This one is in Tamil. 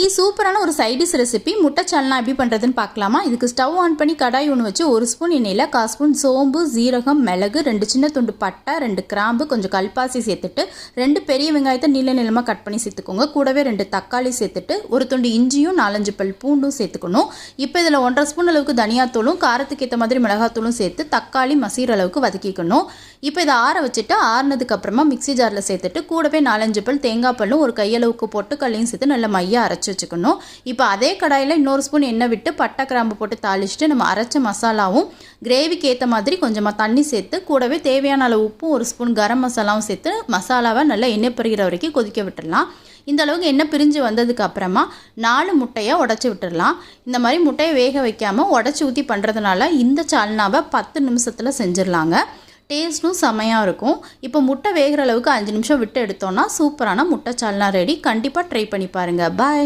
இன்றைக்கி சூப்பரான ஒரு சைட் டிஷ் ரெசிபி முட்டை சால்னா எப்படி பண்ணுறதுன்னு பார்க்கலாமா. இதுக்கு ஸ்டவ் ஆன் பண்ணி கடாய் ஒன்று வச்சு 1 ஸ்பூன் எண்ணெயில் 1/4 ஸ்பூன் சோம்பு, ஜீரகம், மிளகு, 2 சின்ன துண்டு பட்டை, 2 கிராம்பு, கொஞ்சம் கல்பாசி சேர்த்துட்டு 2 பெரிய வெங்காயத்தை நீள நீளமாக கட் பண்ணி சேர்த்துக்கோங்க. கூடவே 2 தக்காளி சேர்த்துட்டு 1 துண்டு இஞ்சியும் 4-5 பல் பூண்டும் சேர்த்துக்கணும். இப்போ இதில் 1/2 ஸ்பூன் அளவுக்கு தனியாத்தூளும் காரத்துக்கு ஏற்ற மாதிரி மிளகாத்தூளும் சேர்த்து தக்காளி மசிகிற அளவுக்கு வதக்கிக்கணும். இப்போ இதை ஆற வச்சுட்டு ஆறுனதுக்கு அப்புறமா மிக்ஸி ஜாரில் சேர்த்துட்டு கூடவே 4-5 பல் தேங்காய் பல்லும் ஒரு கையளவுக்கு பொட்டுக்கல்லையும் சேர்த்து நல்லா மையாக அரைச்சி வச்சுக்கணும். இப்போ அதே கடாயில் இன்னொரு ஸ்பூன் எண்ணெய் விட்டு பட்டை கிராம்பு போட்டு தாளிச்சுட்டு நம்ம அரைச்ச மசாலாவும் கிரேவிக்கு ஏற்ற மாதிரி கொஞ்சமாக தண்ணி சேர்த்து கூடவே தேவையான அளவு உப்பும் 1 ஸ்பூன் கரம் மசாலாவும் சேர்த்து மசாலாவை நல்லா எண்ணெய் பிரிகிற வரைக்கும் கொதிக்க விட்டுடலாம். இந்த அளவுக்கு எண்ணெய் பிரிஞ்சு வந்ததுக்கு அப்புறமா 4 முட்டையை உடச்சி விட்டுடலாம். இந்த மாதிரி முட்டையை வேக வைக்காமல் உடச்சி ஊற்றி பண்ணுறதுனால இந்த சால்னாவை 10 நிமிஷத்தில் செஞ்சிடலாங்க. டேஸ்ட்டும் செமையாக இருக்கும். இப்போ முட்டை வேகிற அளவுக்கு 5 நிமிஷம் விட்டு எடுத்தோன்னா சூப்பரான முட்டை சால்னா ரெடி. கண்டிப்பாக ட்ரை பண்ணி பாருங்கள். பாய்.